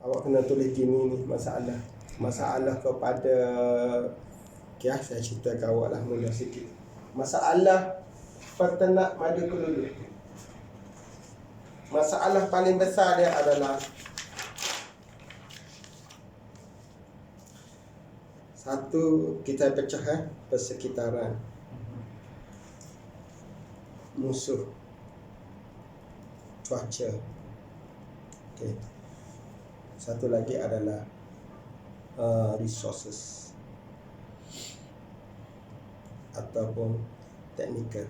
awak kena tulis gini ni masalah kepada saya ceritakan awak lah mudah sikit. Masalah peternak madu kelulu. Masalah paling besar dia adalah satu, kita pecah persekitaran, musuh, cuaca. Okey. Satu lagi adalah resources ataupun technical.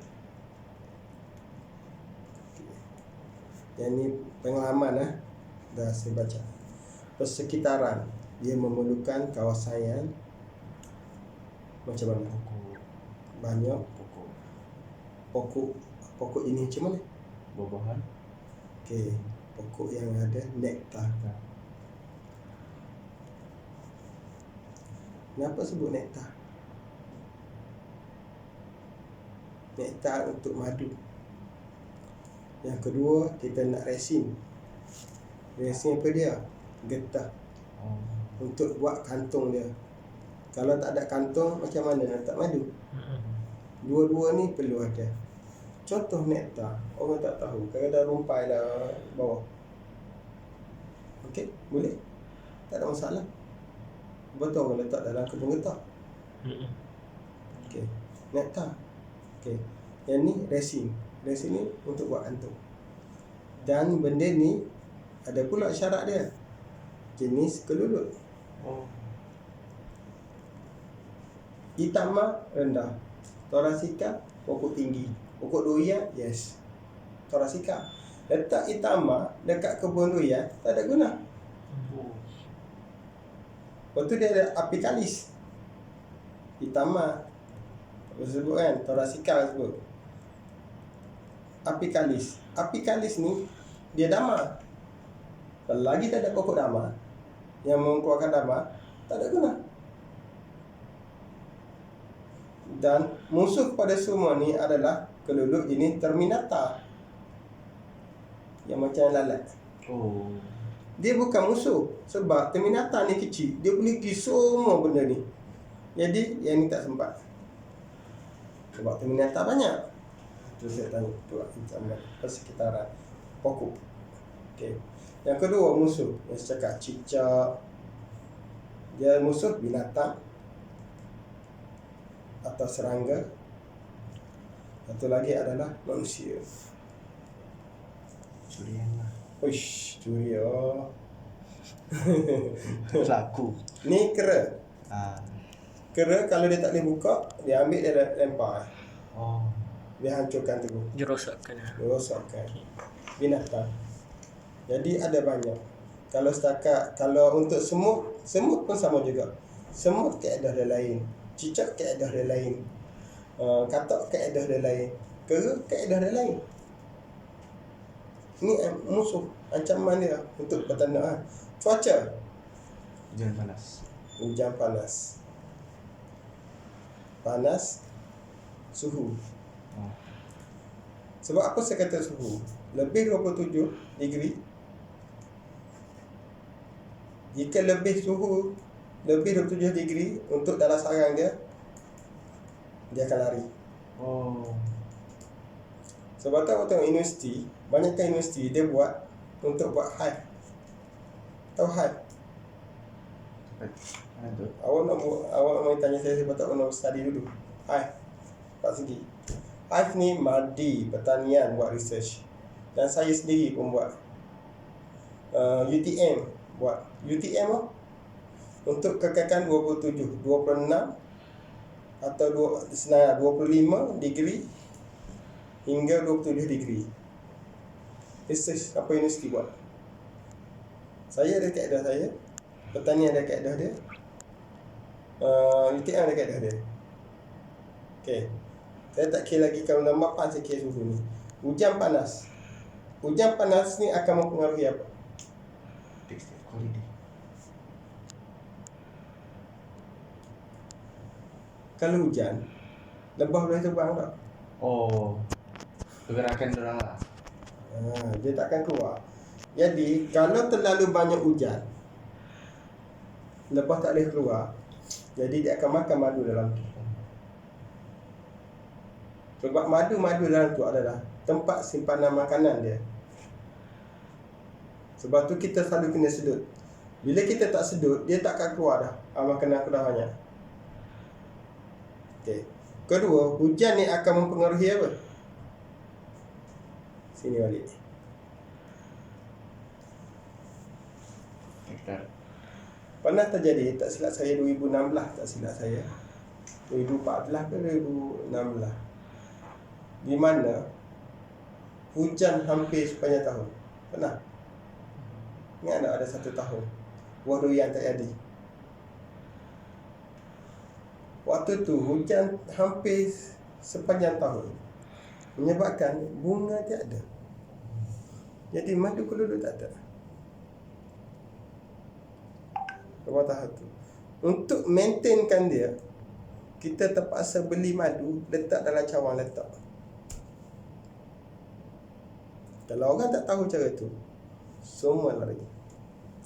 Yang ni pengalaman dah saya baca. Persekitaran dia memerlukan kawasan yang macam mana? Banyak pokok ini macam mana? Buah-buahan. Okey, pokok yang ada nektar. Kenapa sebut nektar? Nektar untuk madu. Yang kedua, kita nak resin. Resin apa dia? Getah. Untuk buat kantung dia. Kalau tak ada kantung, macam mana nak tak madu? Dua-dua ni perlu ada. Contoh nektar, orang tak tahu. Kadang-kadang rumpai dah bawah. Okey, boleh? Tak ada masalah. Betul orang letak dalam kebun getah. Okey, nektar. Okey, yang ni resin. Resin ni untuk buat kantung. Dan benda ni ada pula syarat dia. Jenis kelulut. Itama rendah, Thoracea pokok tinggi, pokok durian yes. Thoracea. Letak itama dekat kebun durian tak ada guna. Lepas tu dia ada apicalis. Itama sebut kan, Thoracea sebut. Apicalis. Apicalis ni dia damar. Kalau lagi tak ada pokok damar yang mengeluarkan damar, tak ada guna. Dan musuh pada semua ni adalah kelulut jenis terminata, yang macam lalat. Dia bukan musuh, sebab terminata ni kecil, dia boleh pergi semua benda ni. Jadi yang ni tak sempat, sebab terminata banyak. Itu saya tanya tu macam persekitaran pokok. Okey. Yang kedua musuh, yang saya cakap cicak. Dia musuh binatang atau serangga. Satu lagi adalah manusia. Curian lah. Uish, curi oh. Laku. Ni kera. Kera kalau dia tak boleh buka, dia ambil, dia lempar. Dia hancurkan tu. Dia rosakkan. Binatang. Jadi ada banyak. Kalau untuk semut pun sama juga. Semut kaedah dia lain. Cicak kaedah dia lain. Katak kaedah dia lain. Kera kaedah dia lain. Ini musuh, ancaman dia untuk peternak. Cuaca. Hujan panas. Panas, suhu. Sebab apa saya kata suhu? Lebih 27 degree. Jika lebih suhu lebih 27 degree untuk dalam sarang dia akan lari. Sebab tu awak tengok universiti, banyakkan universiti dia buat untuk buat hive. Tahu hive? Awak mau tanya saya sebab tak pernah study dulu. Hive. Pak Segi. Hive ni Mardi Pertanian buat research. Dan saya sendiri pun buat. UTM buat. UTM untuk kekakan 26 atau 25 degree hingga 27 degree. Research apa universiti buat. Saya ada kaedah saya, pertanian ada kaedah dia, UTM ada kaedah dia. Okey. Saya tak kira lagi kalau nama apa saya kira suhu ni. Hujan panas. Hujan panas ni akan mempengaruhi apa? Textile quality. Kalau hujan, lebah boleh terbang tak? Pergerakan dia orang lah. Dia takkan keluar. Jadi, kalau terlalu banyak hujan, lepas tak boleh keluar, jadi dia akan makan madu dalam tu. Sebab madu-madu dalam tu adalah tempat simpanan makanan dia. Sebab tu kita selalu kena sedut. Bila kita tak sedut, dia tak akan keluar dah. Makanan aku dah banyak. Okey. Kedua, hujan ni akan mempengaruhi apa? Sini balik. Hektar. Pernah terjadi, tak silap saya 2016, tak silap saya 2014 ke 2016, di mana hujan hampir sepanjang tahun. Pernah? Ingat tak ada satu tahun buah durian tak jadi. Waktu tu hujan hampir sepanjang tahun, menyebabkan bunga tiada. Jadi madu kelulu tak ada. Lepas tahap tu, untuk maintainkan dia, kita terpaksa beli madu, letak dalam cawan letak. Kalau orang tak tahu cara tu, semua lari.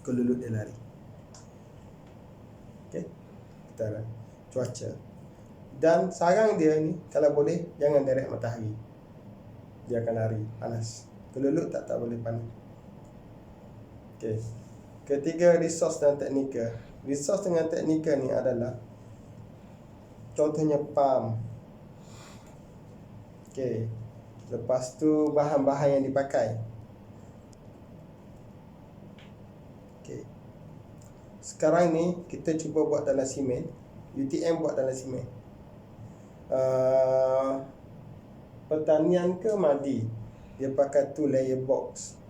Kelulu dia lari. Okey, kita lah cuaca. Dan sarang dia ni, kalau boleh, jangan direct matahari. Dia akan lari, panas. Kelulu tak boleh panas. Okey. Ketiga, resource dan teknikal. Resource dengan teknikal ni adalah, contohnya pam. Okey. Lepas tu bahan-bahan yang dipakai. Okey. Sekarang ni kita cuba buat dalam simen. UTM buat dalam simen. Pertanian ke madi, dia pakai 2 layer box.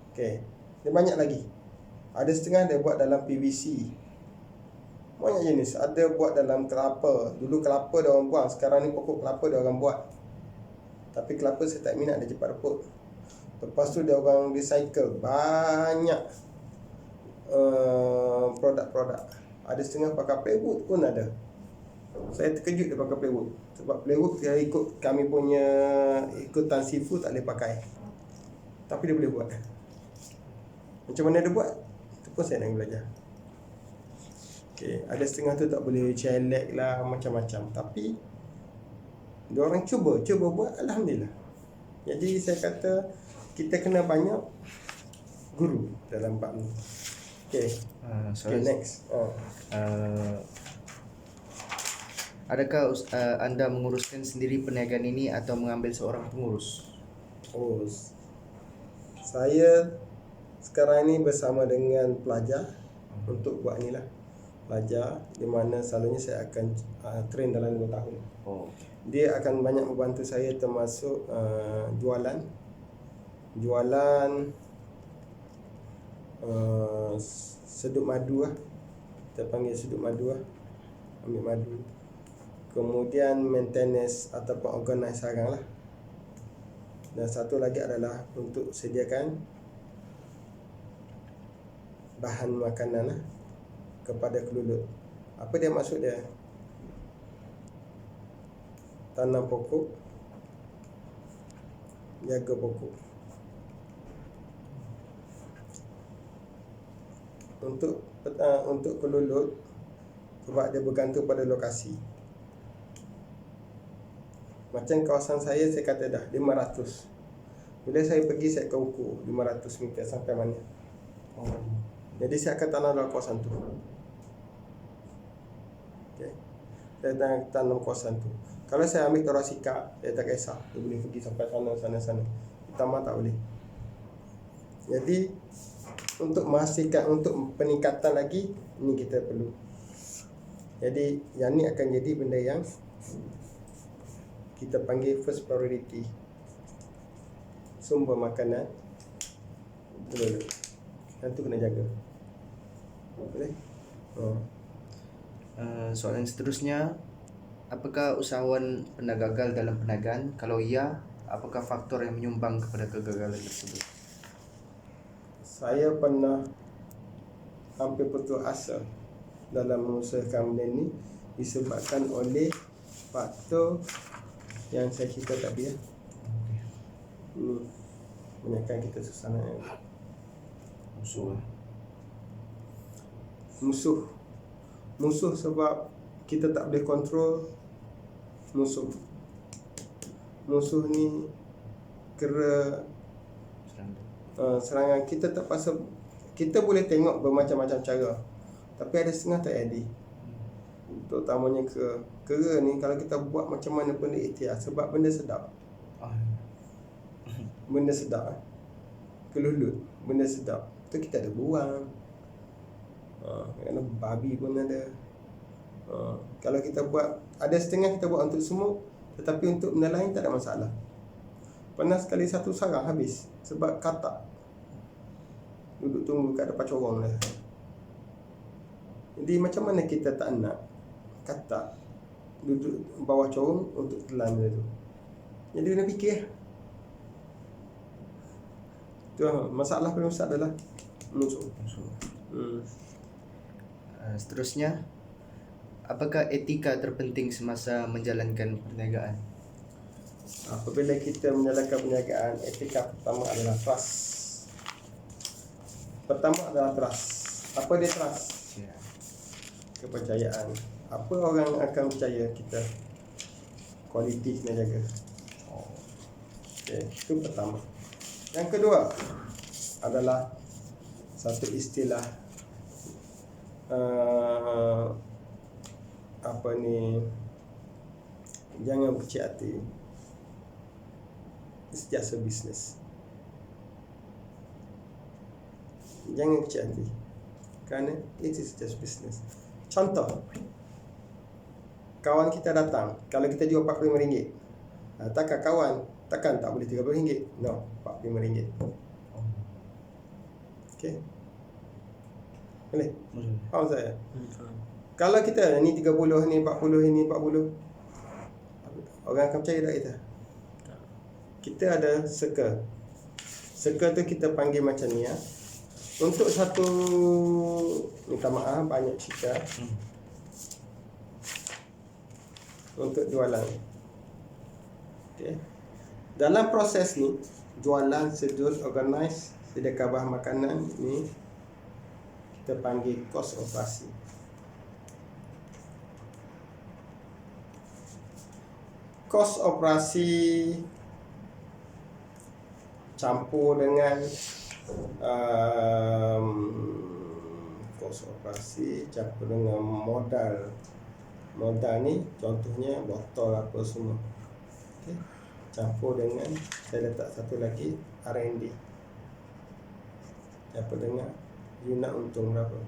Okey. Dia banyak lagi. Ada setengah dia buat dalam PVC. Banyak jenis. Ada buat dalam kelapa. Dulu kelapa dia orang buang, sekarang ni pokok kelapa dia orang buat. Tapi kelapa saya tak minat, dia cepat reput. Lepas tu dia orang recycle banyak produk-produk. Ada setengah pakai plywood pun ada. Saya terkejut dia pakai plywood. Sebab plywood dia ikut kami punya ikutan sifu tak boleh pakai. Tapi dia boleh buat. Macam mana dia buat? Itu pun saya nak belajar. Okey, ada setengah tu tak boleh, celek lah, macam-macam. Tapi dia orang cuba buat, alhamdulillah. Jadi saya kata kita kena banyak guru dalam bab ni. Okey. Okay, next. Adakah anda menguruskan sendiri perniagaan ini atau mengambil seorang pengurus? Oh, saya sekarang ni bersama dengan pelajar untuk buat ni lah. Pelajar di mana selalunya saya akan train dalam 2 tahun. Dia akan banyak membantu saya, termasuk jualan sedut madu lah. Kita panggil sedut madu lah. Ambil madu. Kemudian maintenance ataupun organize sarang lah. Dan satu lagi adalah untuk sediakan bahan makanan lah kepada keluluh. Apa dia maksud dia? Tanam pokok, jaga pokok. Untuk keluluh, sebab dia bergantung pada lokasi. Macam kawasan saya kata dah 500. Bila saya pergi, saya akan ukur 500 meter sampai mana. Jadi saya akan tanam dalam kawasan tu. Okay. Saya tanam kawasan tu. Kalau saya ambil Torah Sikap, saya tak kisah. Dia boleh pergi sampai sana. Utama tak boleh. Jadi untuk memastikan, untuk peningkatan lagi, ini kita perlu. Jadi yang ni akan jadi benda yang kita panggil first priority. Sumber makanan dulu. Yang tu kena jaga. Boleh? Soalan seterusnya, apakah usahawan pernah gagal dalam perniagaan? Kalau ya, apakah faktor yang menyumbang kepada kegagalan tersebut? Saya pernah hampir putus asa dalam mengusahakan benda ni disebabkan oleh faktor yang saya cerita tadi ya. Banyakkan kita susah nak Musuh. Musuh sebab kita tak boleh kontrol musuh. Musuh ni kira serangan kita terpaksa. Kita boleh tengok bermacam-macam cara, tapi ada setengah tak jadi. Terutamanya kera ni, kalau kita buat macam mana pun dia ikhtiar, sebab benda sedap. Benda sedap kelulut, benda sedap tu kita ada buang. Kerana babi pun ada. Kalau kita buat, ada setengah kita buat untuk semut, tetapi untuk benda lain tak ada masalah. Pernah sekali satu sarang habis sebab katak duduk tunggu kat depan corong dia. Jadi macam mana kita tak nak katak duduk bawah corong untuk telan dia tu. Jadi kena fikir. Tu masalah paling besar adalah musuh. Seterusnya, apakah etika terpenting semasa menjalankan perniagaan? Apabila kita menjalankan perniagaan, etika pertama adalah trust. Apa dia trust? Kepercayaan. Apa orang akan percaya kita? Kualiti kena jaga. Itu pertama. Yang kedua adalah satu istilah jangan berkecil hati. It's just a business. Jangan kecil hati, kerana it is just business. Contoh, kawan kita datang, kalau kita jual RM45, takkan tak boleh RM30? No, RM45. Okay, boleh? Faham saya? Kalau kita ni 30, ni 40, ni 40, orang akan percaya tak kita? Kita ada circle. Circle tu kita panggil macam ni, untuk satu, minta maaf banyak cerita, untuk jualan. Okay. Dalam proses ni, jualan, sedut, organize, sediakan bahan makanan ni, kita panggil kos operasi. Kos operasi campur dengan kos operasi campur dengan modal. Modal ni contohnya botol apa semua. Okay. Campur dengan, saya letak satu lagi, R&D. Campur dengan you nak untung berapa.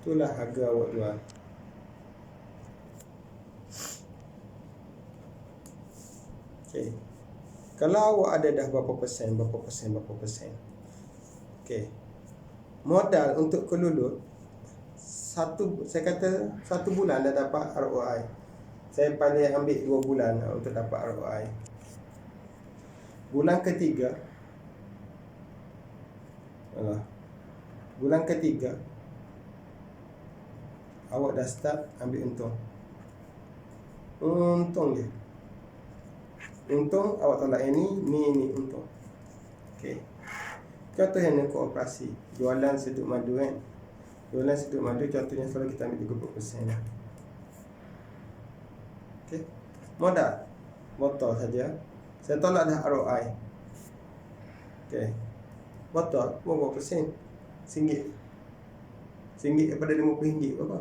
Itulah harga awak jual. Okay. Kalau awak ada dah berapa persen. Okay. Modal untuk kelulut, saya kata 1 bulan dah dapat ROI. Saya paling ambil 2 bulan untuk dapat ROI. Bulan ketiga, awak dah start ambil untung. Untung je. Untung awak tolak ni untung. Okey. Contoh yang kooperasi, jualan sedut madu kan. Jualan sedut madu contohnya selalu kita ambil 30%. Okey. Modal botol saja. Saya tolak dah ROI. Okey. Botol berapa persen? RM1. RM1 daripada RM50 berapa?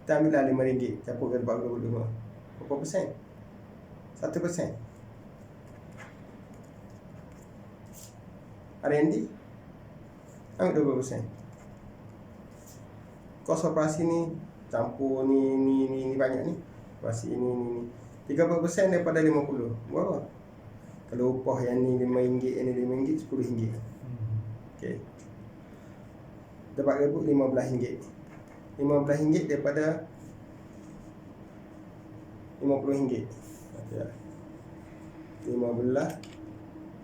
Kita ambillah RM5 campur dengan 45. Berapa persen? 1%. R&D ambil 20%. Kos operasi ni campur ni banyak ni. Operasi ni 30% daripada 50. Berapa? Kalau upah yang ni RM5, yang ni RM5, RM10. Okey. Dapat RM15. RM15 daripada RM50. Ya. 15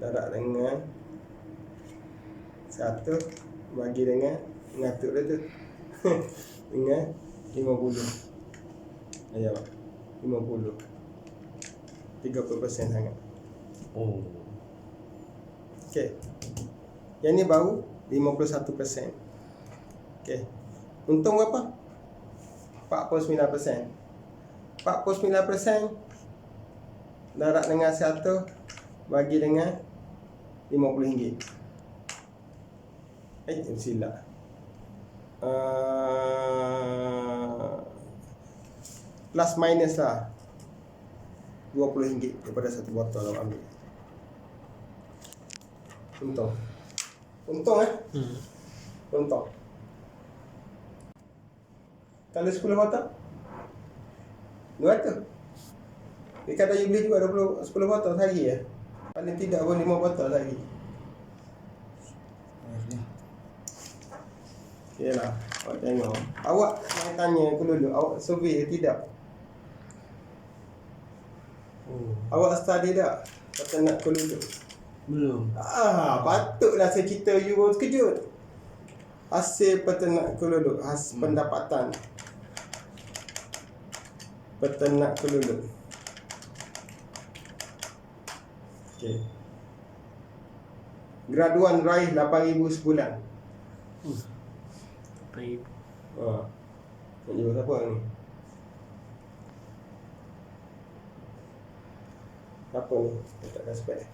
darab dengan 1 bagi dengan ngatur dia tu dengan 50. Ayah 50. 30% sangat. Okey. Yang ni baru 51%. Okey. Untung berapa? 49%. 49% darab dengan 100 bagi dengan RM50. Silap. Plus minus lah RM20 daripada satu botol awak ambil. Untung untung. Kalau 10 botol 200. Dia kata you beli juga 10 botol sehari ya. Paling tidak pun 5 botol sehari. Yalah, awak tengok. Awak main tanya aku dulu, awak survey tidak? Awak study tak peternak kelulu? Belum. Patutlah saya cerita you baru terkejut. Hasil peternak kelulu, pendapatan peternak kelulu. Okey. Graduan raih 8,000 sebulan. Baik. Nak jumpa siapa ni? Apa ni? Tak ada spek.